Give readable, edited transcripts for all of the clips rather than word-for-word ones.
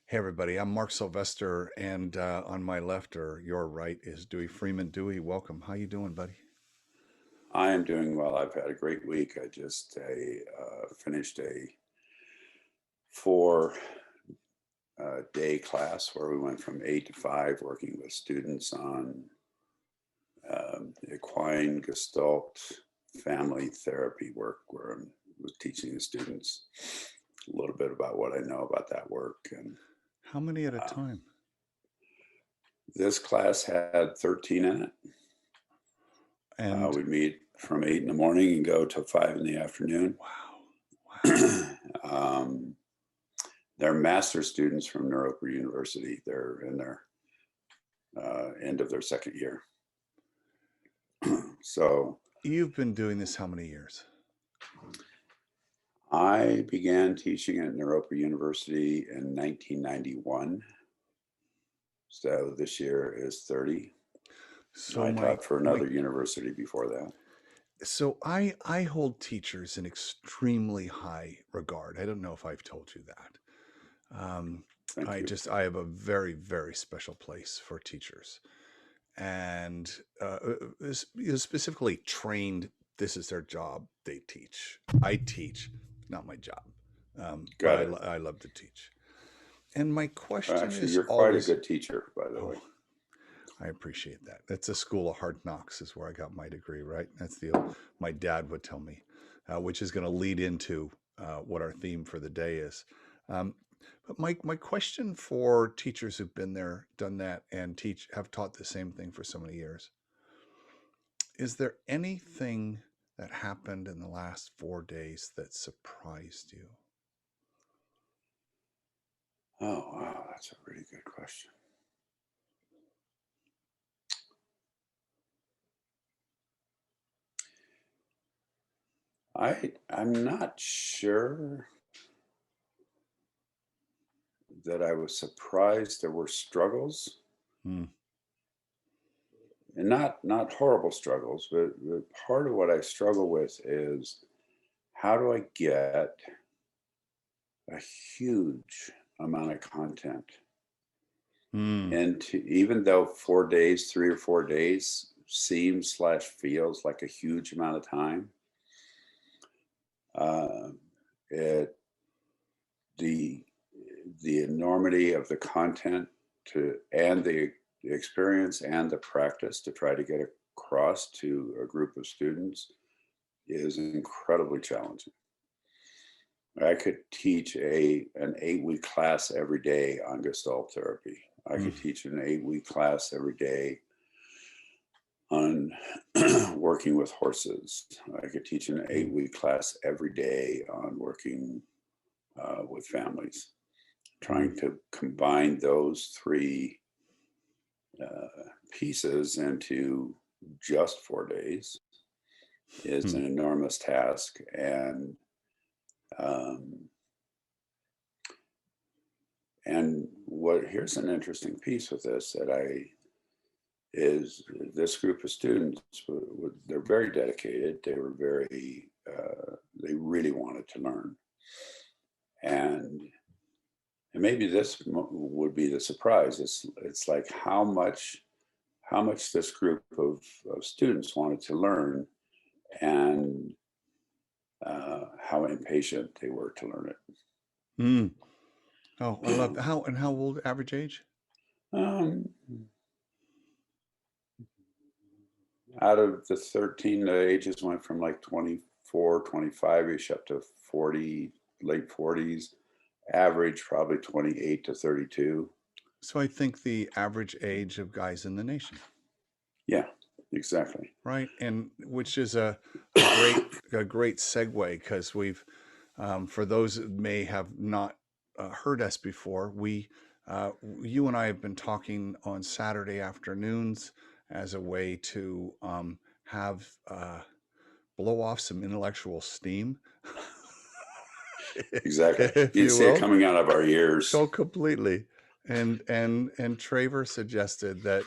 Hey everybody, I'm Mark Sylvester, and on my left or your right is Dewey Freeman. Dewey, welcome. How you doing, buddy? I am doing well. I've had a great week. I just finished a 4 day class where we went from 8 to 5 working with students on the equine gestalt family therapy work where I was teaching the students a little bit about what I know about that work. And How many at a uh, time? this class had 13 in it. And We meet from 8 in the morning and go till 5 in the afternoon. wow, wow. um, they're master students from Neuroper University. They're in their end of their second year. So You've been doing this how many years? I began teaching at Neuroper University in 1991. So this year is 30. So I my taught for my another university before that. so I hold teachers in extremely high regard. I don't know if I've told you that. Thank you. I have a very, very special place for teachers. And specifically trained. This is their job. They teach. I teach, not my job, but Got it. I love to teach. And my question Actually, is you're quite a always, good teacher, by the oh, way. I appreciate that. That's a school of hard knocks, is where I got my degree. Right? That's my dad would tell me, which is going to lead into what our theme for the day is. Um, but my question for teachers who've been there, done that, and have taught the same thing for so many years: is there anything that happened in the last 4 days that surprised you? Oh, wow. That's a really good question. I'm not sure that I was surprised there were struggles, Hmm. and not horrible struggles, but part of what I struggle with is how do I get a huge amount of content, Hmm. and even though 4 days, 3 or 4 days seems slash feels like a huge amount of time, uh, it the the enormity of the content to and the experience and the practice to try to get across to a group of students is incredibly challenging. I could teach an 8 week class every day on Gestalt therapy. I Hmm. could teach an 8 week class every day on working with horses. I could teach an Hmm. 8 week class every day on working with families. Hmm. Trying to combine those three pieces into just 4 days is Hmm. an enormous task. Um, and what here's an interesting piece with this that I is this group of students. They're very dedicated. They were very. They really wanted to learn, and maybe this would be the surprise. It's like how much this group of students wanted to learn, and how impatient they were to learn Hmm. Oh, I love it. that. How old? Average age? um, Out of the 13, the ages went from like 24, 25-ish up to 40, late 40s. Average probably 28 to 32. So I think the average age of guys in the nation, Yeah, exactly. right? And which is a great a great segue because we've for those that may have not heard us before, you and I have been talking on Saturday afternoons as a way to have blow off some intellectual steam, Exactly. if You you see it will. coming out of our ears. Oh, completely. And Traver suggested that,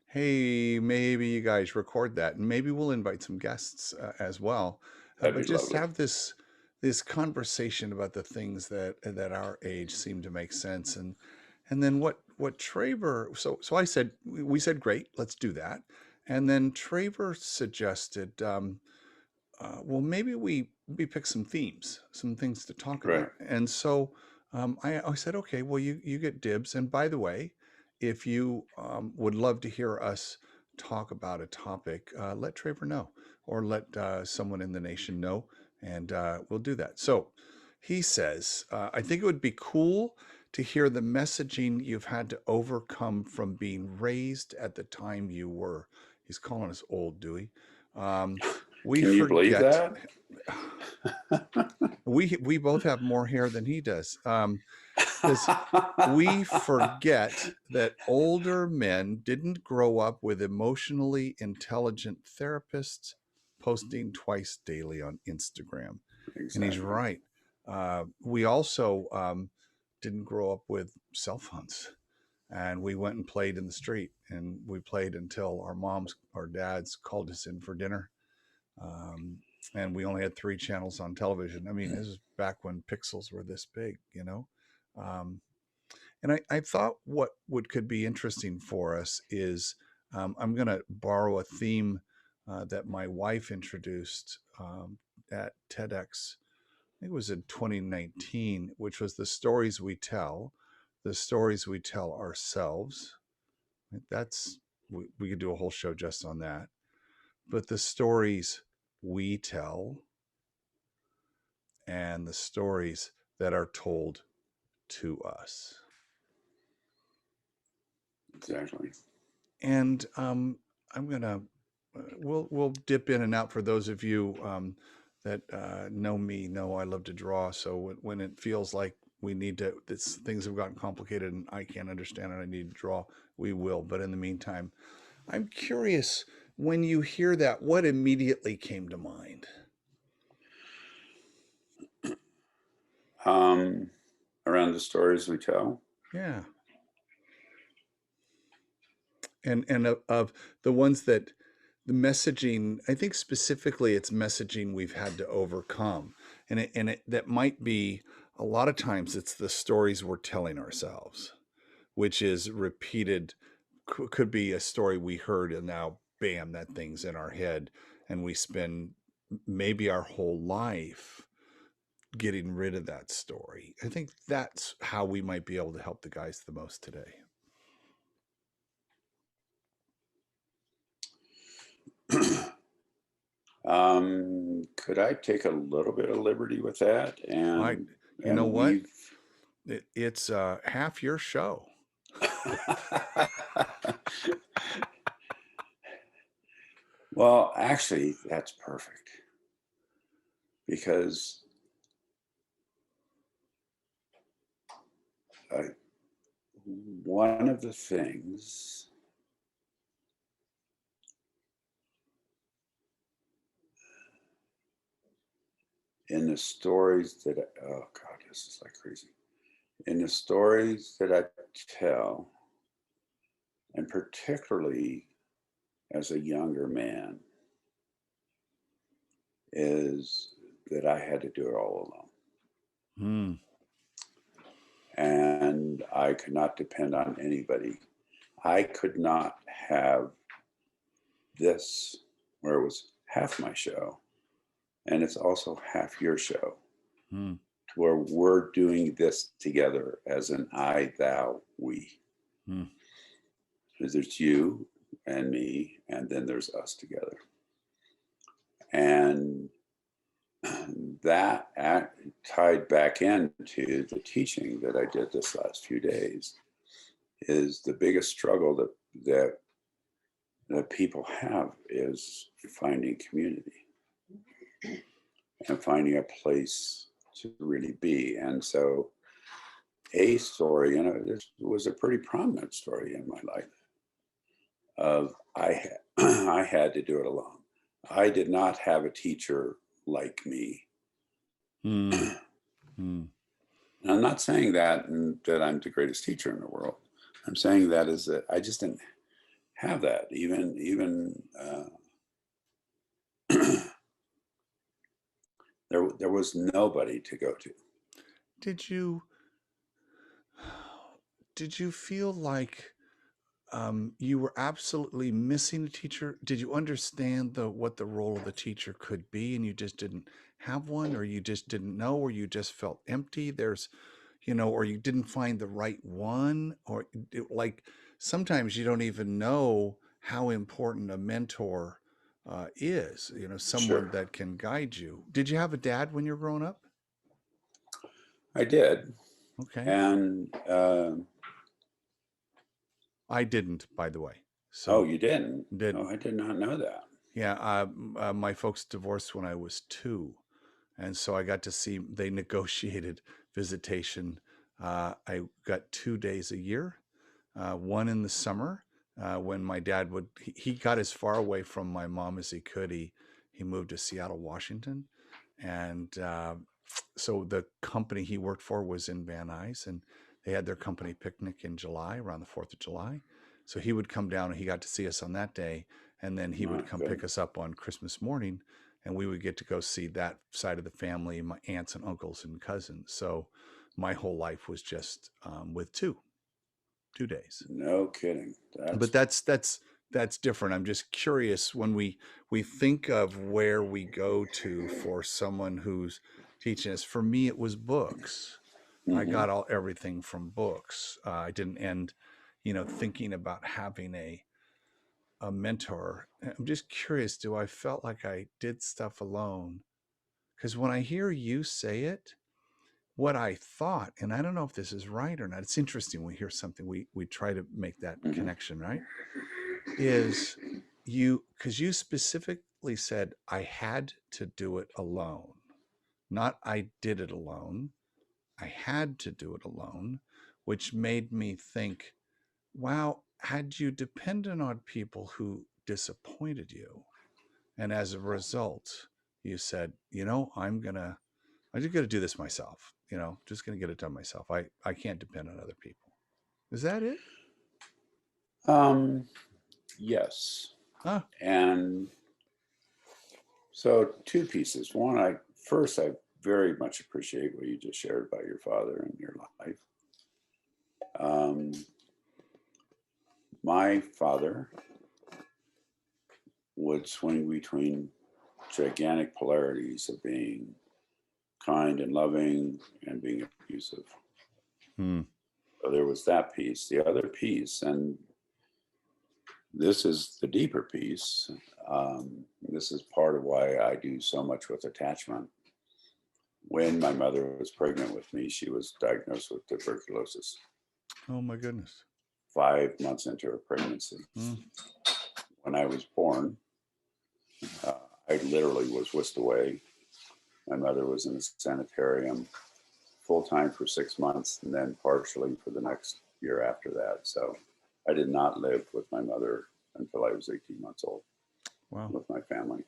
hey, maybe you guys record that, and maybe we'll invite some guests as well. That'd But be just lovely. have this conversation about the things that our age seem to make sense. And And then what Traver, so I said, we said, great, let's do that. And then Traver suggested, well, maybe we pick some themes, some things to talk Right. about. And so I said, okay, well, you get dibs. And by the way, if you would love to hear us talk about a topic, let Traver know, or let someone in the nation know, and we'll do that. So he says, I think it would be cool to hear the messaging you've had to overcome from being raised at the time you were. He's calling us old, Dewey. Um, we Can you believe forget. that? We both have more hair than he does. Because we forget that older men didn't grow up with emotionally intelligent therapists posting twice daily on Instagram. And he's Exactly. right. We also didn't grow up with cell phones. And we went and played in the street, and we played until our moms or dads called us in for dinner. Um, and we only had three channels on television. I mean, this is back when pixels were this big, you know. Um, and I thought what would could be interesting for us is I'm going to borrow a theme that my wife introduced at TEDx. I think it was in 2019, which was the stories we tell ourselves. That's we could do a whole show just on that. But the stories we tell and the stories that are told to us. Exactly. And I'm gonna we'll dip in and out for those of you that know me. Know I love to draw. So when it feels like we need to, this things have gotten complicated and I can't understand and I need to draw, we will. But in the meantime, I'm curious, when you hear that, what immediately came to mind? Um, Around the stories we tell. Yeah, and of the ones that the messaging, I think specifically it's messaging we've had to overcome, and that might be a lot of times it's the stories we're telling ourselves, which is repeated. Could be a story we heard and now bam, that thing's in our head, and we spend maybe our whole life getting rid of that story. I think that's how we might be able to help the guys the most today. Could I take a little bit of liberty with that I, and you know what? weave? It's half your show. Well, actually, that's perfect because uh, one of the things in the stories that oh god, this is like crazy. In the stories that I tell, and particularly as a younger man, is that I had to do it all alone. Hmm. And I could not depend on anybody. I could not have this where it was half my show and it's also half your show, Hmm. to where we're doing this together as an I, thou, we. Hmm. Because there's you and me, and then there's us together. And that tied back into the teaching that I did this last few days is the biggest struggle that people have is finding community and finding a place to really be. And so a story, this was a pretty prominent story in my life of I had to do it alone. I did not have a teacher like me. Hmm. Hmm. And I'm not saying that and that I'm the greatest teacher in the world. I'm saying that is that I just didn't have that. Even there was nobody to go to. Did you did you feel like you were absolutely missing a teacher? Did you understand what the role of the teacher could be, and you just didn't have one, or you just didn't know, or you just felt empty? Or you didn't find the right one, or like sometimes you don't even know how important a mentor is. Someone Sure. that can guide you. Did you have a dad when you were growing up? I did. Okay, And, I didn't, by the way. oh, So you didn't? Oh, didn't. I did not know that. Yeah, my folks divorced when I was 2, and so I got to see they negotiated visitation. I got 2 days a year, one in the summer when my dad he got as far away from my mom as he could. He moved to Seattle, Washington, and so the company he worked for was in Van Nuys, and they had their company picnic in July, around the 4th of July. So he would come down and he got to see us on that day. And then he Oh, would come good. pick us up on Christmas morning, and we would get to go see that side of the family, my aunts and uncles and cousins. So my whole life was just with 2 days. No kidding. But that's different. I'm just curious when we think of where we go to for someone who's teaching us. For me, it was books. I Mm-hmm. got all everything from books. I didn't end, thinking about having a mentor. I'm just curious. Do I felt like I did stuff alone? Because when I hear you say it, what I thought, and I don't know if this is right or not. It's interesting. We hear something, we try to make that Mm-hmm. connection, right? Is because you specifically said I had to do it alone, not I did it alone. I had to do it alone, which made me think, wow, had you depended on people who disappointed you, and as a result, you said, I'm just gonna do this myself. Just gonna get it done myself. I can't depend on other people. Is that it? Um, yes. Huh? And so two pieces. One, I very much appreciate what you just shared about your father and your life. Um, my father would swing between gigantic polarities of being kind and loving and being abusive. Hmm. So there was that piece. The other piece, and this is the deeper piece. This is part of why I do so much with attachment. When my mother was pregnant with me, she was diagnosed with tuberculosis Oh my goodness. 5 months into her pregnancy. Hmm. When I was born, uh, I literally was whisked away. My mother was in a sanitarium full time for 6 months and then partially for the next year after that. So I did not live with my mother until I was 18 months old Wow. with my family.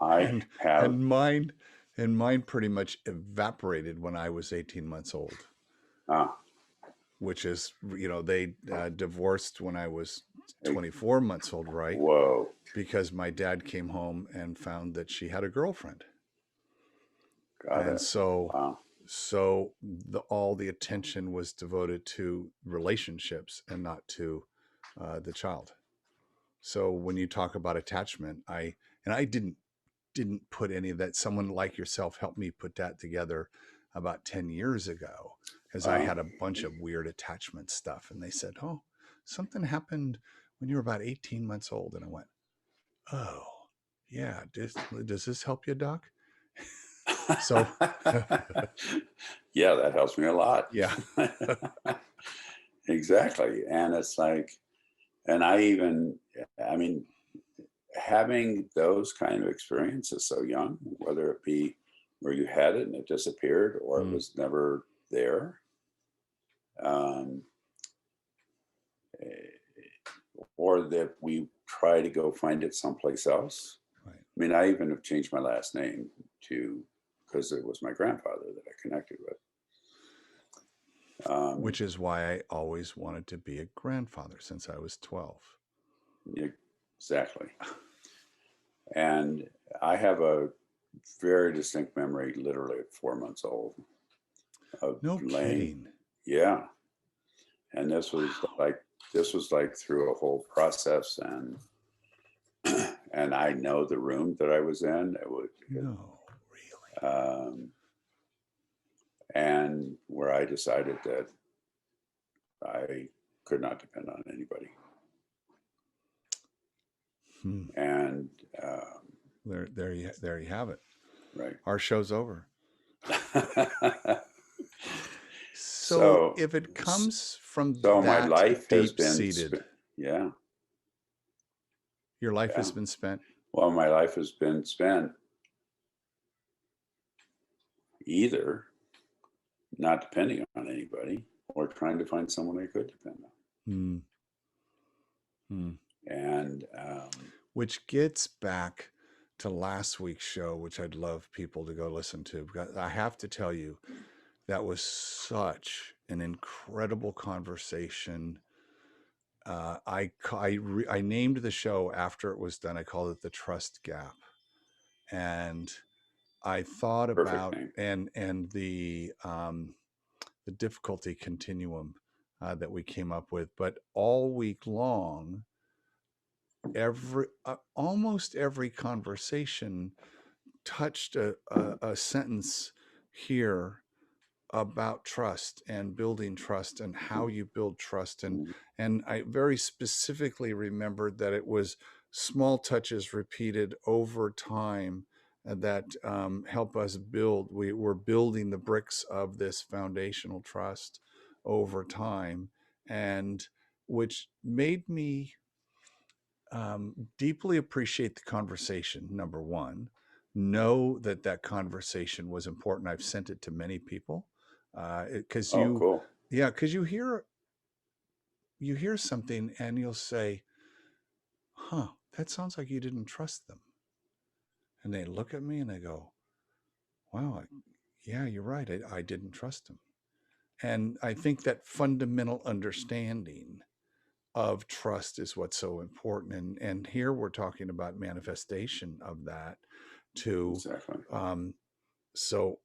I And have, and mine and mine pretty much evaporated when I was 18 months old, ah, which is, they divorced when I was hey, 24 months old, right? whoa, Because my dad came home and found that she had a girlfriend. got And it. so Wow. all the attention was devoted to relationships and not to the child. So when you talk about attachment, I didn't put any of that. Someone like yourself helped me put that together about 10 years ago, because I Wow. had a bunch of weird attachment stuff. And they said, oh, something happened when you were about 18 months old. And I went, oh, yeah. Does this help you, Doc? So, Yeah, that helps me a lot. yeah. Exactly. And it's like, and I mean, having those kind of experiences so young, whether it be where you had it and it disappeared or it Mm, was never there, um, or that we try to go find it someplace else. right. I mean, I even have changed my last name to because it was my grandfather that I connected with. Um, Which is why I always wanted to be a grandfather since I was 12. exactly. And I have a very distinct memory, literally at 4 months old, of No laying kidding. yeah. And Wow. this was like through a whole process, and I know the room that I was in. No, really. Um, and where I decided that I could not depend on anybody. Hmm. And There you have it. right. Our show's over. So so, if it comes from so my that life has deep been, seated, yeah, your life yeah. has been spent. Well, my life has been spent either not depending on anybody or trying to find someone I could depend on. Hmm. Hmm. And Which gets back to last week's show, which I'd love people to go listen to. Because I have to tell you, that was such an incredible conversation. I named the show after it was done. I called it the Trust Gap, and I thought perfect about name. the difficulty continuum that we came up with. But all week long, every almost every conversation touched a sentence here about trust and building trust and how you build trust, and I very specifically remembered that it was small touches repeated over time that help us build. We're building the bricks of this foundational trust over time, and which made me deeply appreciate the conversation. Number one, know that that conversation was important. I've sent it to many people because Oh, cool. yeah, because you hear something and you'll say, "Huh, that sounds like you didn't trust them," and they look at me and they go, "Wow, yeah, you're right. I didn't trust them." And I think that fundamental understanding of trust is what's so important. And here we're talking about manifestation of that to Exactly. um, so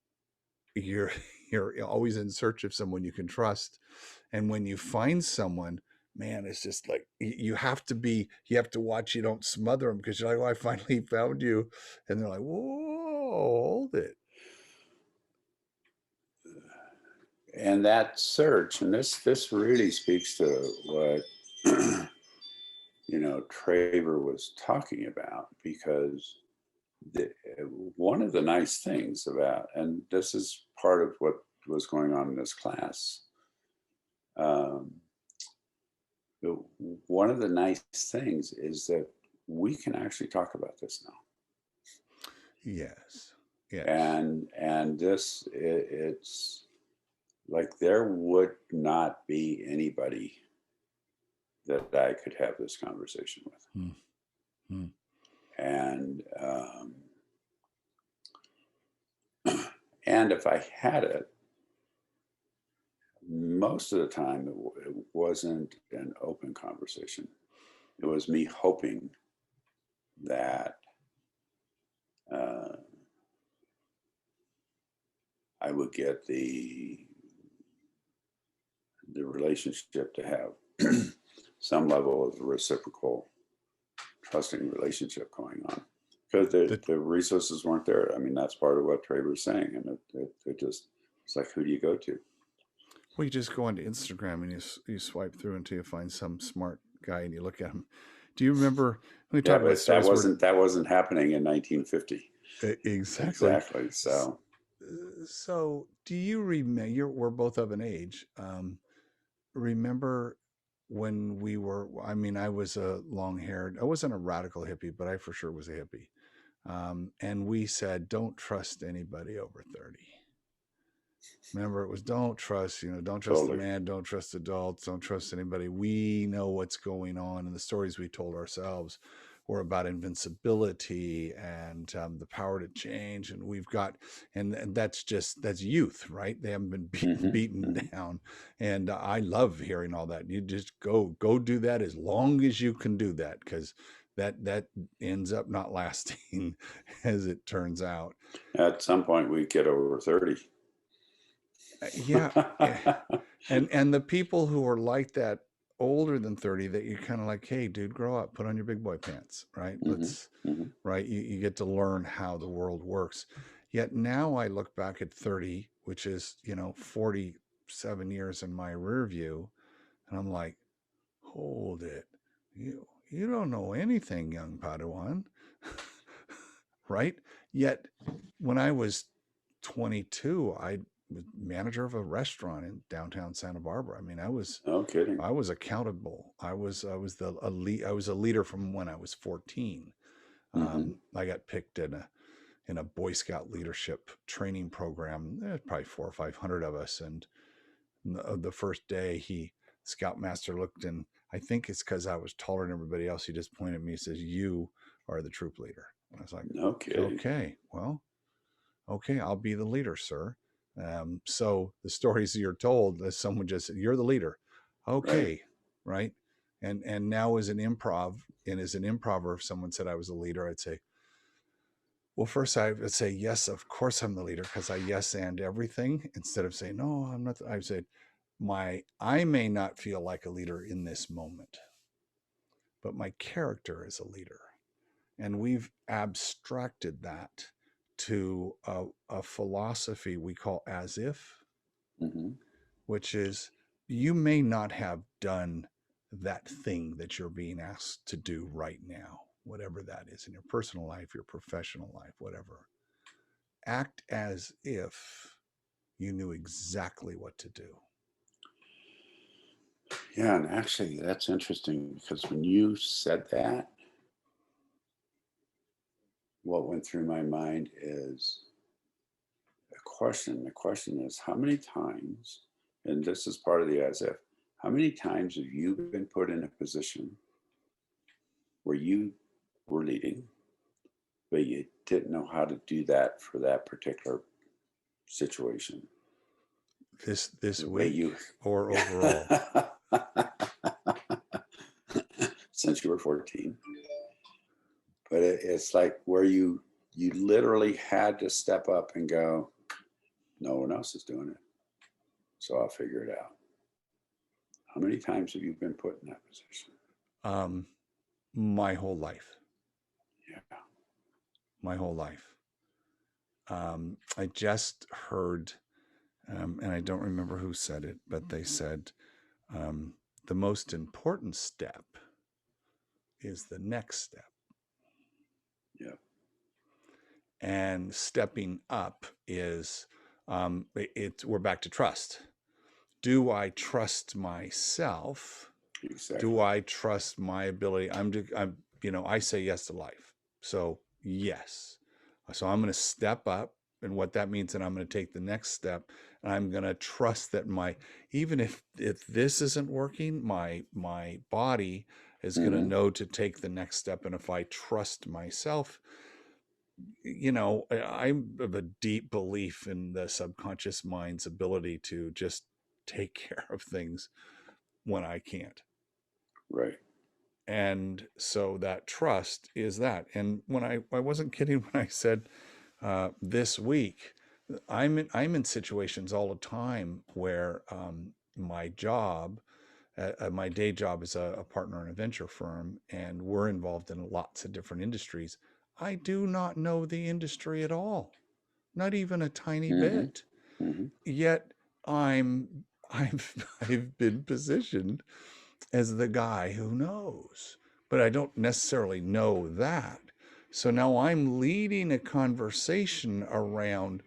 you're you're always in search of someone you can trust, and when you find someone, man, it's just like you have to watch you don't smother them, because you're like, oh, I finally found you, and they're like, whoa, hold it. And that search, and this really speaks to what Traver was talking about, because the, one of the nice things about, and this is part of what was going on in this class, um, one of the nice things is that we can actually talk about this now. Yes, yes. And it's like there would not be anybody that I could have this conversation with. Mm-hmm. And and if I had it, most of the time it wasn't an open conversation. It was me hoping that uh, I would get the relationship to have some level of reciprocal trusting relationship going on, because The, the resources weren't there. I mean, that's part of what Trey was saying, and it just, it's like, who do you go to? well, you just go onto Instagram and you swipe through until you find some smart guy and you look at him. Do you remember we Yeah, talk about but that stories where wasn't happening in 1950. exactly. Exactly. So So, do you remember? We're both of an age. Remember when we were? I mean, I was a long-haired. I wasn't a radical hippie, but I for sure was a hippie. And we said, "Don't trust anybody over 30." Remember, it was don't trust, don't trust the totally. man, don't trust adults, don't trust anybody. We know what's going on. And the stories we told ourselves were about invincibility and the power to change. And and that's youth, right? They haven't been Hmm. beaten Hmm. down. And I love hearing all that. You just go do that as long as you can do that, because that ends up not lasting as it turns out. At some point, we get over 30. Yeah. And the people who are like that older than 30, that you're kind of like, hey dude, grow up, put on your big boy pants, right? Hmm. Let's Hmm. right, you get to learn how the world works. Yet now I look back at 30, which is 47 years in my rear view, and I'm like, hold it, you don't know anything, young Padawan. Right? Yet when I was 22, I was manager of a restaurant in downtown Santa Barbara. I mean, No kidding. I was accountable. I was the a lead, I was a leader from when I was 14. Hmm. I got picked in a Boy Scout leadership training program. There's probably 400 or 500 of us, and the first day, Scoutmaster looked, and I think it's because I was taller than everybody else. He just pointed at me and says, "You are the troop leader." And I was like, No kidding. "Okay, well, okay, I'll be the leader, sir." So the stories you're told, that someone just said, "You're the leader." Right. Okay, right. And now as an improv, and as an improver, if someone said I was a leader, I'd say, well, first I would say, yes, of course I'm the leader, because I yes and everything, instead of saying, no, I'm not. I would say, I may not feel like a leader in this moment, but my character is a leader. And we've abstracted that to a philosophy we call as if, Hmm. which is, you may not have done that thing that you're being asked to do right now, whatever that is, in your personal life, your professional life, whatever. Act as if you knew exactly what to do. Yeah, and actually, that's interesting because when you said that, what went through my mind is a question. The question is, how many times, and this is part of the as if, how many times have you been put in a position where you were leading, but you didn't know how to do that for that particular situation? This The way week you, or overall? since you were 14, but it's like where you literally had to step up and go, no one else is doing it, so I'll figure it out. How many times have you been put in that position? Um, my whole life, Yeah. my whole life. I just heard, and I don't remember who said it, but they said, um, the most important step is the next step. Yeah. And stepping up is, we're back to trust. Do I trust myself? Do Exactly. I trust my ability? I say yes to life. So yes. So I'm going to step up, and what that means, and I'm going to take the next step, and I'm going to trust that even if this isn't working, my body is going to Hmm. know to take the next step. And if I trust myself, I'm of a deep belief in the subconscious mind's ability to just take care of things when I can't. Right. And so that trust is that. And I wasn't kidding when I said, this week, I'm in situations all the time where, my day job is a partner in a venture firm, and we're involved in lots of different industries. I do not know the industry at all, not even a tiny Hmm. bit. Hmm. Yet I've been positioned as the guy who knows, but I don't necessarily know that. So now I'm leading a conversation around,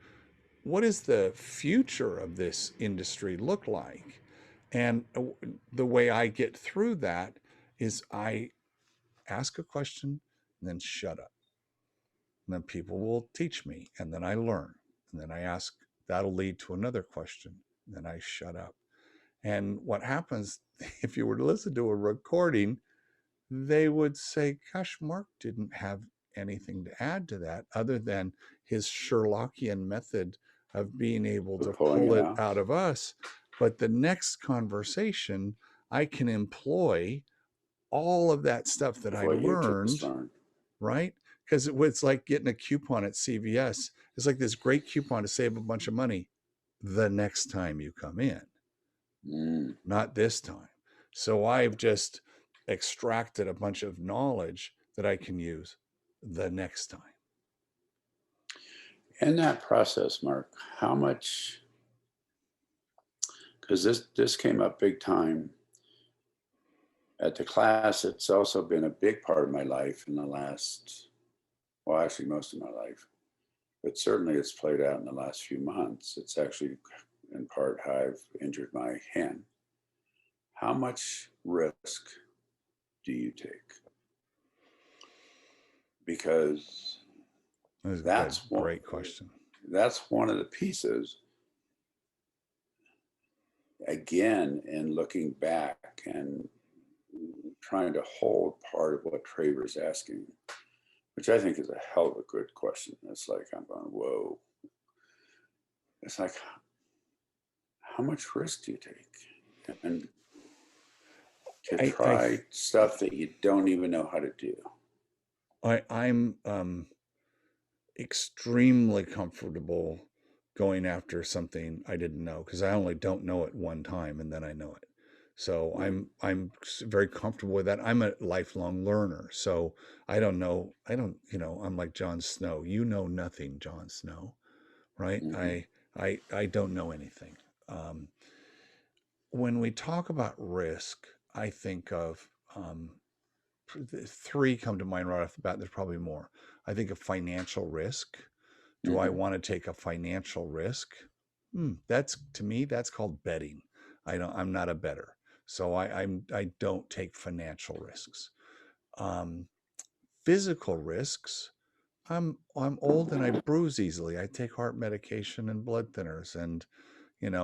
what does the future of this industry look like? And the way I get through that is, I ask a question and then shut up. And then people will teach me, and then I learn. And then I ask, that'll lead to another question. And then I shut up. And what happens, if you were to listen to a recording, they would say, gosh, Mark didn't have anything to add to that other than his Sherlockian method of being able Of to pulling pull it it out out of us. But the next conversation, I can employ all of that stuff that of I what you just learned, learned. right? Because it's like getting a coupon at CVS. It's like this great coupon to save a bunch of money the next time you come in. Mm. not this time. So I've just extracted a bunch of knowledge that I can use the next time. In that process, Mark, how much, because this came up big time at the class, it's also been a big part of my life in the last, well, actually most of my life, but certainly it's played out in the last few months. It's actually in part how I've injured my hand. How much risk do you take? Because That's a good, that's one, great question. that's one of the pieces, again, in looking back and trying to hold part of what Traver's asking, which I think is a hell of a good question. It's like, I'm going, whoa. It's like, how much risk do you take? And to I try stuff that you don't even know how to do. I'm extremely comfortable going after something I didn't know because I only don't know it one time and then I know it. So Right. I'm very comfortable with that. I'm a lifelong learner, so I don't know. I don't, I'm like Jon Snow. You know nothing, Jon Snow, right? Mm-hmm. I don't know anything. Um, when we talk about risk, I think of three come to mind right off the bat. There's probably more. I think of financial risk. Do I Mm-hmm. want to take a financial risk? That's to me, that's called betting. I'm not a bettor. So I don't take financial risks. Um, Physical risks. I'm old and I bruise easily. I take heart medication and blood thinners, and and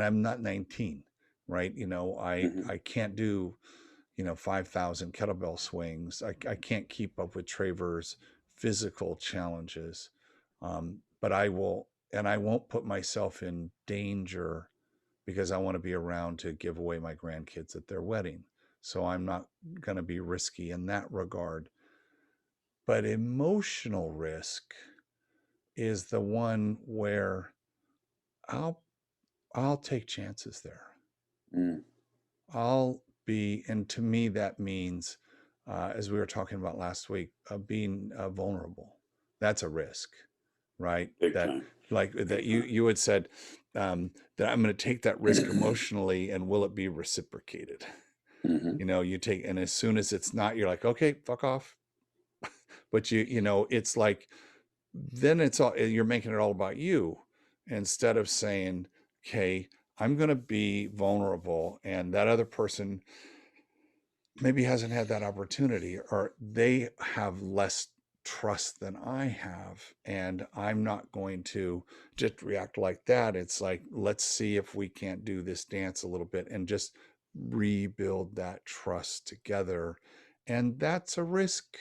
I'm not 19, right? Mm-hmm. I can't do 5,000 kettlebell swings. I can't keep up with Traver's physical challenges. But I will, and I won't put myself in danger because I want to be around to give away my grandkids at their wedding. So I'm not going to be risky in that regard. But emotional risk is the one where I'll I'll take chances there. Mm. I'll be, and to me, that means, as we were talking about last week, being vulnerable. That's a risk, right? Big That, time. like that, Big you had said that I'm going to take that risk time. emotionally, and will it be reciprocated? Mm-hmm. You take, and as soon as it's not, you're like, okay, fuck off. But it's like then it's all you're making it all about you instead of saying, okay, I'm going to be vulnerable, and that other person maybe hasn't had that opportunity, or they have less trust than I have, and I'm not going to just react like that. It's like, let's see if we can't do this dance a little bit and just rebuild that trust together. And that's a risk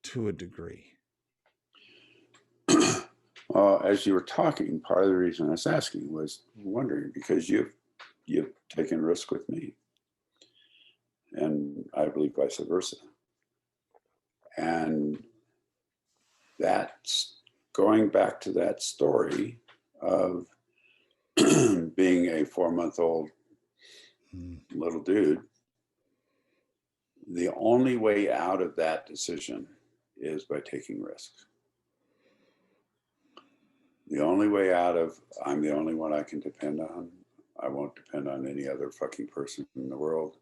to a degree. As you were talking, part of the reason I was asking was wondering because you've taken risk with me, and I believe vice versa. And that's going back to that story of being a 4-month-old Mm. little dude. The only way out of that decision is by taking risks. The only way out of I'm the only one I can depend on. I won't depend on any other fucking person in the world.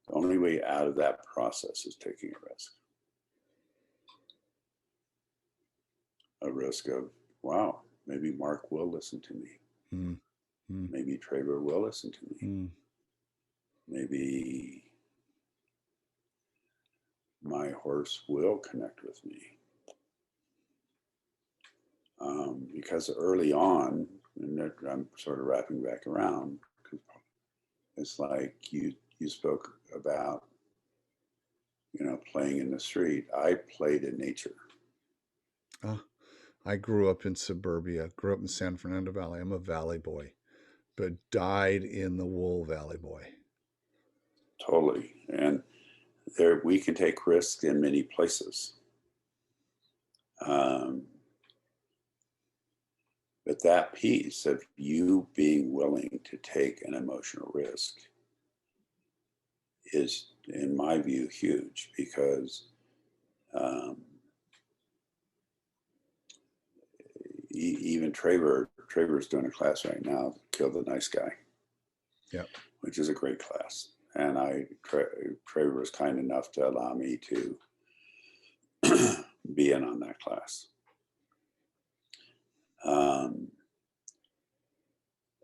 The only way out of that process is taking a risk. A risk of, wow, maybe Mark will listen to me. Mm. Mm. Maybe Traver will listen to me. Mm. Maybe my horse will connect with me. Because early on, and I'm sort of wrapping back around, it's like you spoke about, playing in the street. I played in nature. Ah, I grew up in suburbia, grew up in San Fernando Valley. I'm a valley boy, but died in the wool valley boy. Totally. And there we can take risks in many places. Um, But that piece of you being willing to take an emotional risk is, in my view, huge, because um, even Traver's doing a class right now, Kill the Nice Guy, Yeah. which is a great class. And Traver was kind enough to allow me to be in on that class.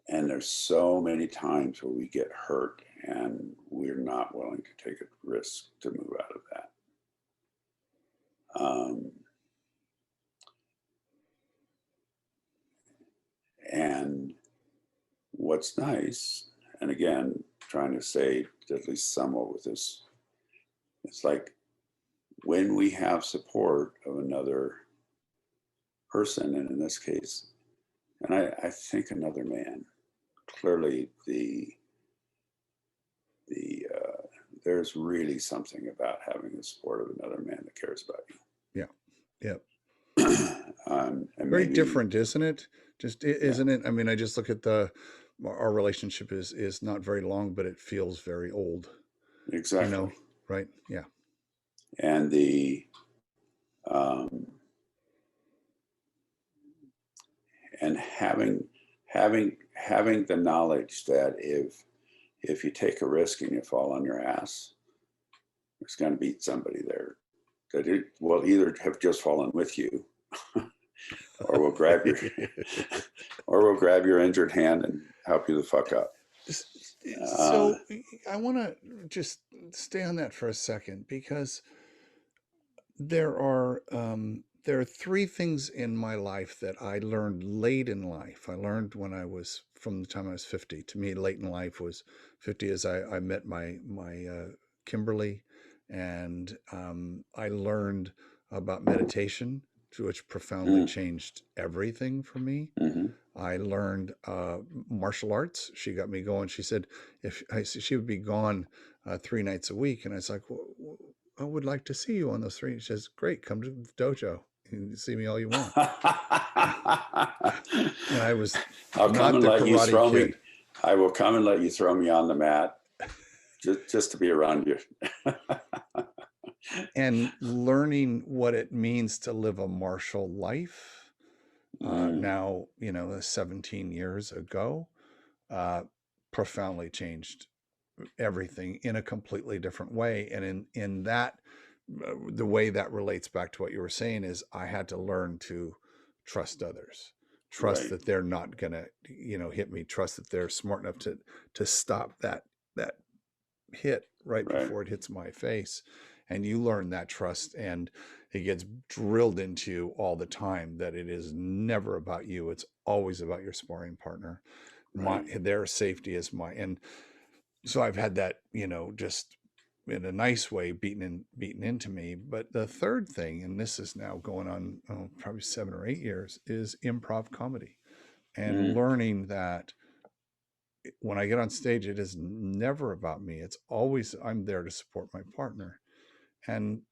And there's so many times where we get hurt and we're not willing to take a risk to move out of that. And what's nice, and again, trying to say at least somewhat with this, it's like when we have support of another person, and in this case, and I think another man, clearly there's really something about having the support of another man that cares about Yeah. Yeah. you. And Very maybe, different, isn't it? Just yeah, isn't it? I mean, I just look at our relationship is not very long, but it feels very old, you exactly. know, right? Yeah. And um, and having the knowledge that if you take a risk and you fall on your ass, there's going to be somebody there that it will either have just fallen with you, or will grab your or will grab your injured hand and help you the fuck up. Uh, So I want to just stay on that for a second, because there are three things in my life that I learned late in life. I learned when I was from the time I was 50. To me, late in life was 50 as I met my Kimberly, and I learned about meditation, which profoundly mm, changed everything for me. mm-hmm. I learned martial arts. She got me going. She said if I she would be gone 3 nights a week, and I was like, well, I would like to see you on those three. She says, great, come to the dojo and see me all you want. And I was I'll come not and the let you karate throw me. kid. I will come and let you throw me on the mat just to be around you. And learning what it means to live a martial life Mm, now, 17 years ago, uh, profoundly changed everything in a completely different way. And in that, the way that relates back to what you were saying is I had to learn to trust others, trust right, that they're not gonna hit me, trust that they're smart enough to stop that hit right right, before it hits my face. And you learn that trust, and it gets drilled into you all the time that it is never about you, it's always about your sparring partner. right. Their safety is my, and so I've had that, just in a nice way beaten into me. But the third thing, and this is now going on probably 7 or 8 years, is improv comedy, and Mm, learning that when I get on stage, it is never about me. It's always I'm there to support my partner. And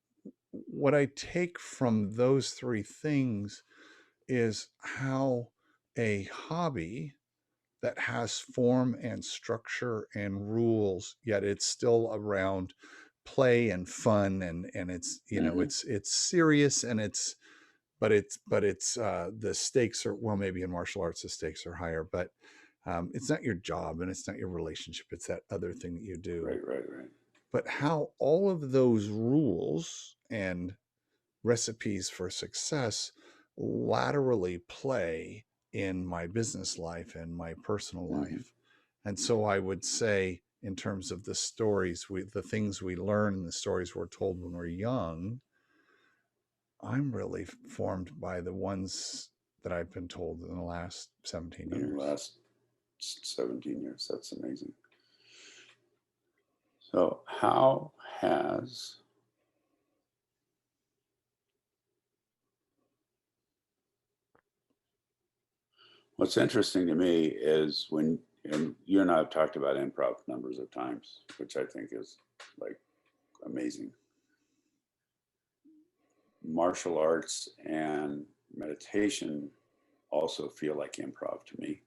what I take from those three things is how a hobby that has form and structure and rules, yet it's still around play and fun, and it's mm-hmm. it's serious, and it's the stakes are, well, maybe in martial arts the stakes are higher, but it's not your job and it's not your relationship, it's that other thing that you do. Right, right, right. But how all of those rules and recipes for success laterally play in my business life and my personal Mm-hmm. life. And so I would say, in terms of the stories, the things we learn and the stories we're told when we're young, I'm really formed by the ones that I've been told in the last 17 In the years. last 17 years, that's amazing. So, how has what's interesting to me is when, and you and I have talked about improv numbers of times, which I think is like amazing. Martial arts and meditation also feel like improv to me.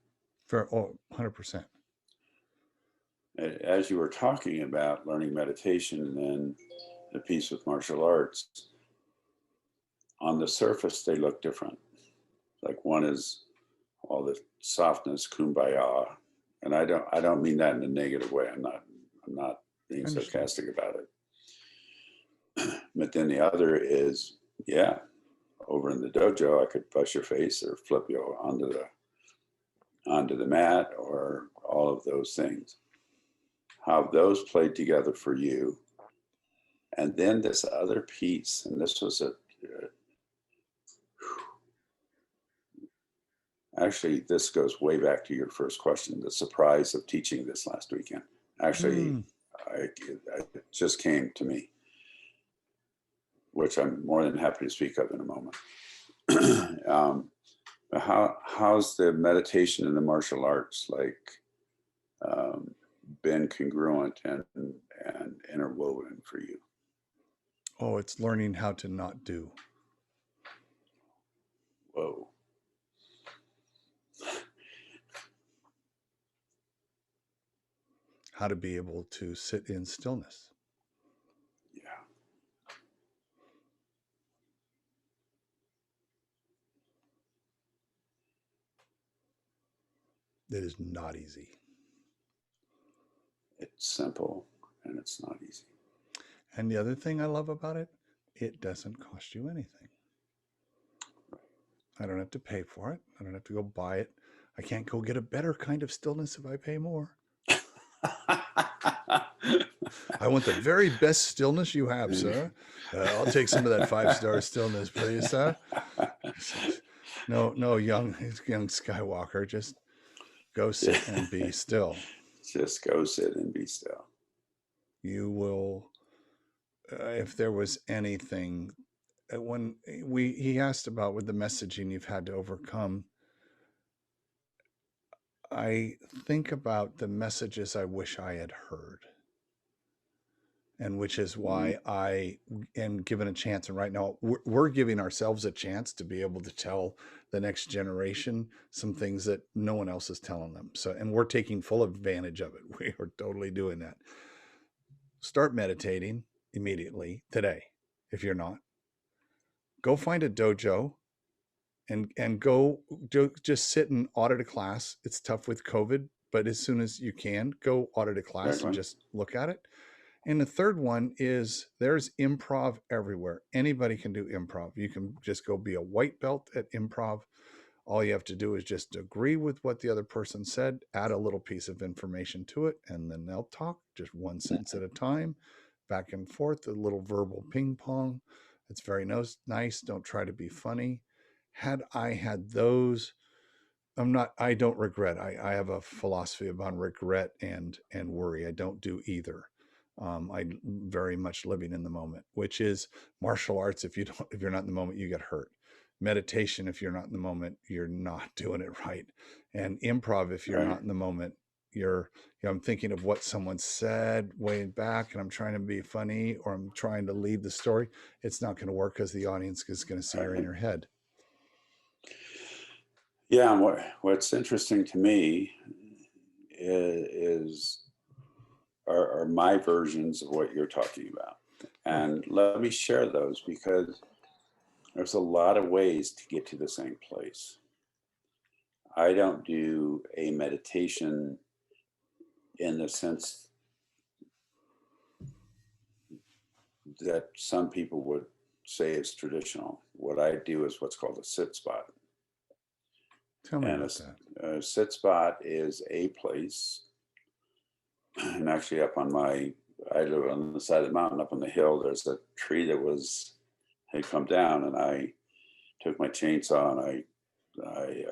For 100%. As you were talking about learning meditation and then the piece with martial arts, on the surface they look different. Like one is all the softness, kumbaya, and I don't mean that in a negative way. I'm not being sarcastic about it. But then the other is, yeah, over in the dojo, I could bust your face or flip you onto the mat or all of those things. How those played together for you. And then this other piece, and this was actually, this goes way back to your first question, the surprise of teaching this last weekend. Actually, it just came to me, which I'm more than happy to speak of in a moment. How's the meditation and the martial arts been congruent and interwoven for you? Oh, it's learning how to not do. Whoa. How to be able to sit in stillness. Yeah. It is not easy. It's simple and it's not easy. And the other thing I love about it, it doesn't cost you anything. I don't have to pay for it. I don't have to go buy it. I can't go get a better kind of stillness if I pay more. I want the very best stillness you have, sir. I'll take some of that 5-star stillness, please, sir. No, young Skywalker, just go sit and be still. Just go sit and be still. You will, if there was anything, when he asked about with the messaging you've had to overcome, I think about the messages I wish I had heard. And which is why I am given a chance. And right now we're giving ourselves a chance to be able to tell the next generation some things that no one else is telling them. So, and we're taking full advantage of it. We are totally doing that. Start meditating immediately today. If you're not, go find a dojo and go just sit and audit a class. It's tough with COVID, but as soon as you can, go audit a class and just look at it. And the third one is there's improv everywhere. Anybody can do improv. You can just go be a white belt at improv. All you have to do is just agree with what the other person said, add a little piece of information to it, and then they'll talk just one sentence at a time, back and forth, a little verbal ping pong. It's very nice. Don't try to be funny. Had I had those, I don't regret. I have a philosophy about regret and worry. I don't do either. I'm very much living in the moment, which is martial arts. If you're not in the moment, you get hurt. Meditation, if you're not in the moment, you're not doing it right. And improv, if you're not in the moment, I'm thinking of what someone said way back and I'm trying to be funny or I'm trying to lead the story. It's not going to work because the audience is going to see you're in your head. Yeah, and what's interesting to me are my versions of what you're talking about. And let me share those because there's a lot of ways to get to the same place. I don't do a meditation in the sense that some people would say is traditional. What I do is what's called a sit spot. Tell me about that. A sit spot is a place, and actually I live on the side of the mountain up on the hill. There's a tree that had come down, and I took my chainsaw and I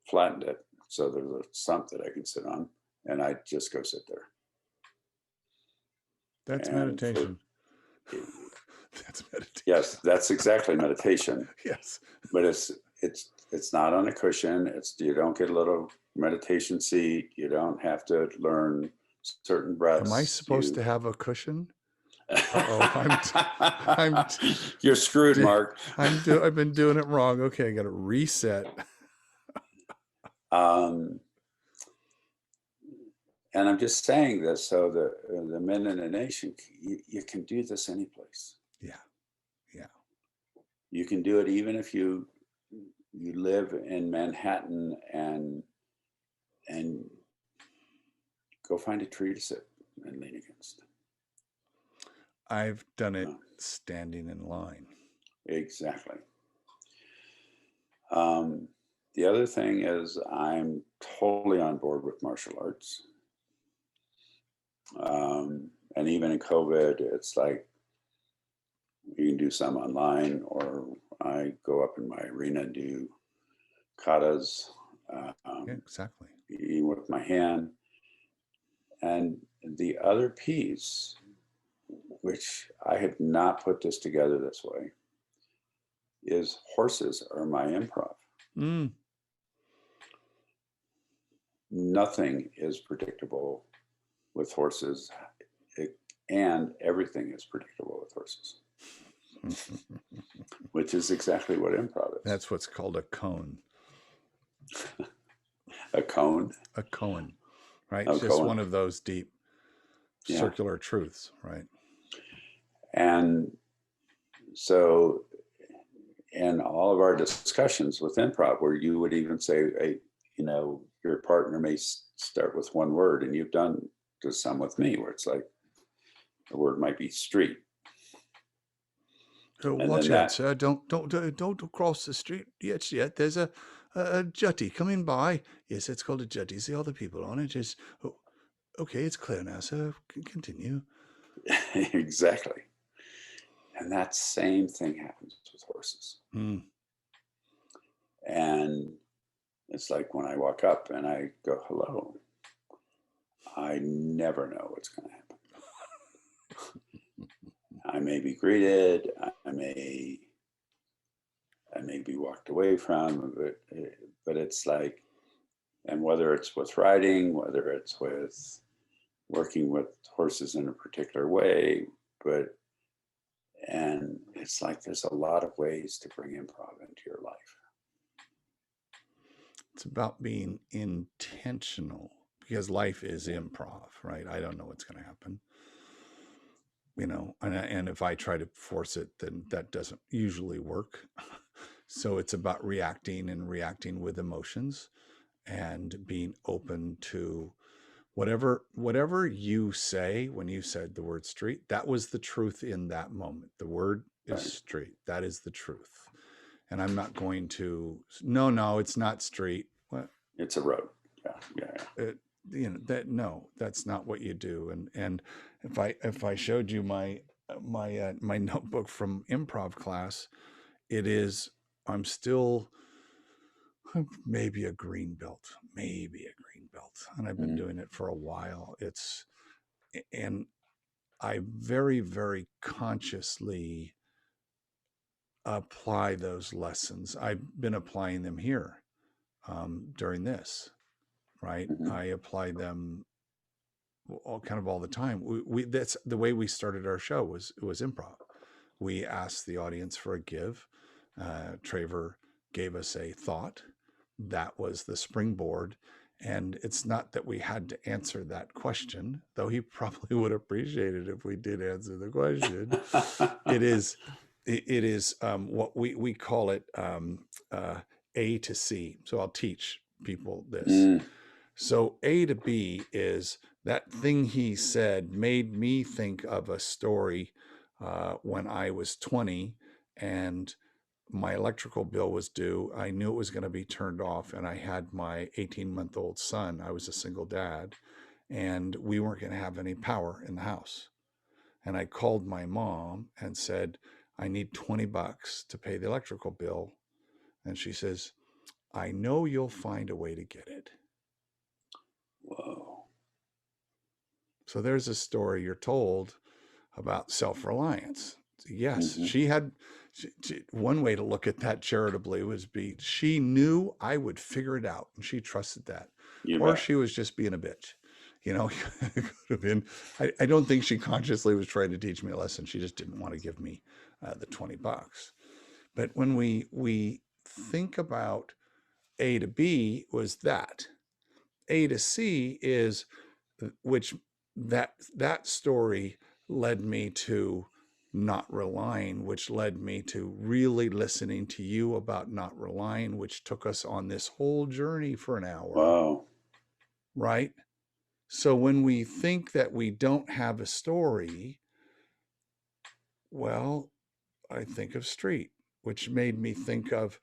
flattened it so there's a stump that I can sit on, and I just go sit there. That's meditation. That's meditation. Yes, that's exactly meditation. Yes, but it's not on a cushion. You don't get a little meditation seat. You don't have to learn certain breaths. Am I supposed to have a cushion? You're screwed, Mark. I've been doing it wrong. Okay, I got to reset. Um, and I'm just saying this so the men in the nation, you can do this any place. Yeah. Yeah. You can do it even if you live in Manhattan and go find a tree to sit and lean against. I've done it Uh, standing in line. exactly. Um, the other thing is I'm totally on board with martial arts. And even in COVID, it's like you can do some online, or I go up in my arena and do katas, Yeah, um, exactly. even with my hand. And the other piece, which I had not put this together this way, is horses are my improv. Mm. Nothing is predictable with horses, and everything is predictable with horses, which is exactly what improv is. That's what's called a cone. A cone, A koan, right? a It's just cone, one of those deep yeah. circular truths, right? And so, in all of our discussions with improv, where you would even say, hey, your partner may start with one word, and you've done some with me, where it's like the word might be street, and Watch then out, that sir! Don't cross the street yet. There's a jetty coming by. Yes, it's called a jetty. See all the people on it. It's okay. It's clear now, sir. Continue. exactly, and that same thing happens with horses. Mm. And it's like when I walk up and I go hello, I never know what's going to happen. I may be greeted, I may be walked away from, but it's like, and whether it's with riding, whether it's with working with horses in a particular way, and it's like there's a lot of ways to bring improv into your life. It's about being intentional because life is improv, right? I don't know what's going to happen, and if I try to force it, then that doesn't usually work. So it's about reacting with emotions and being open to whatever you say. When you said the word street, that was the truth in that moment. The word is Right? street. That is the truth. And I'm not going to, no, it's not street. What? It's a road. Yeah, yeah, yeah. It, that, no, that's not what you do. And if I showed you my notebook from improv class, it is, I'm still maybe a green belt, and I've been Mm-hmm. doing it for a while. And I very, very consciously apply those lessons. I've been applying them here during this, right? Mm-hmm. I apply them all the time. That's the way we started our show, was improv. We asked the audience for a give. Traver gave us a thought. That was the springboard. And it's not that we had to answer that question, though he probably would appreciate it if we did answer the question. It is, what we call it, A to C. So I'll teach people this. Mm, So A to B is that thing he said made me think of a story when I was 20 and my electrical bill was due. I knew it was going to be turned off, and I had my 18-month-old son. I was a single dad, and we weren't going to have any power in the house. And I called my mom and said, I need $20 to pay the electrical bill. And she says, I know you'll find a way to get it. whoa. So there's a story you're told about self-reliance. Yes, Mm-hmm. one way to look at that charitably she knew I would figure it out, and she trusted that. You Or bet. she was just being a bitch. It could have been. I don't think she consciously was trying to teach me a lesson. She just didn't want to give me the $20. But when we think about A to B was that. A to C is which that story led me to not relying, which led me to really listening to you about not relying, which took us on this whole journey for an hour, Wow. right? So when we think that we don't have a story, well, I think of street, which made me think of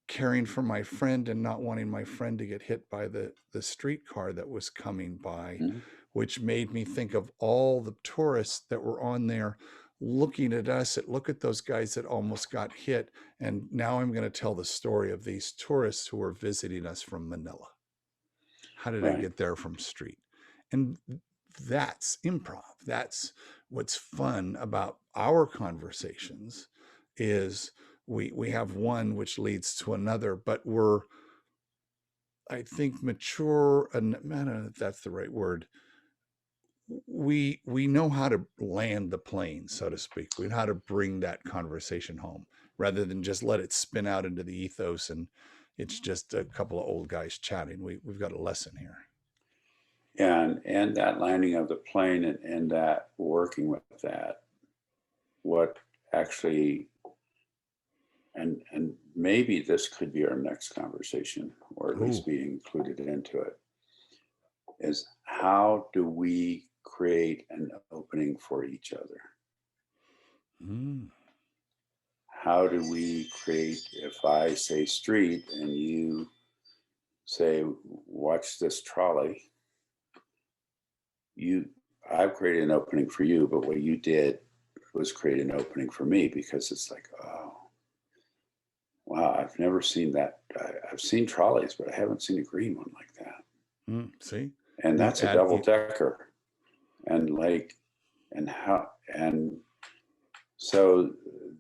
caring for my friend and not wanting my friend to get hit by the streetcar that was coming by, Mhm. which made me think of all the tourists that were on there looking at us, look at those guys that almost got hit. And now I'm going to tell the story of these tourists who are visiting us from Manila. How did I Right. get there from street? And that's improv. That's what's fun about our conversations is we have one which leads to another, but we're, I think, mature, and I don't know if that's the right word. We know how to land the plane, so to speak. We know how to bring that conversation home rather than just let it spin out into the ethos and it's just a couple of old guys chatting. We've got a lesson here. And that landing of the plane and that working with that, what actually, and maybe this could be our next conversation, or at Oh, least be included into it, is how do we create an opening for each other? mm, How do we create, if I say street and you say, watch this trolley, you, I've created an opening for you, but what you did was create an opening for me, because it's like, oh, wow, I've never seen that. I've seen trolleys, but I haven't seen a green one like that. see, And you that's a add double you, decker. And like, and how, and so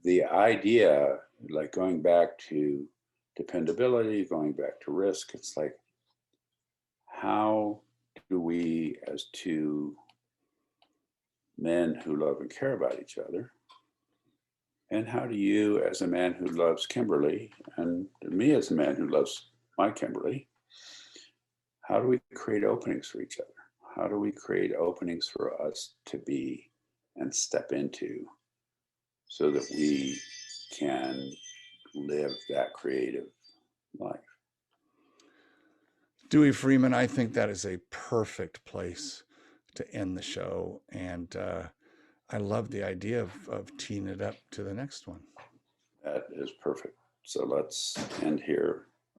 the idea, like going back to dependability, going back to risk, it's like, how do we, as two men who love and care about each other, and how do you, as a man who loves Kimberly, and me as a man who loves my Kimberly, how do we create openings for each other? How do we create openings for us to be and step into so that we can live that creative life? Dewey Freeman, I think that is a perfect place to end the show. And I love the idea of teeing it up to the next one. That is perfect. So let's end here.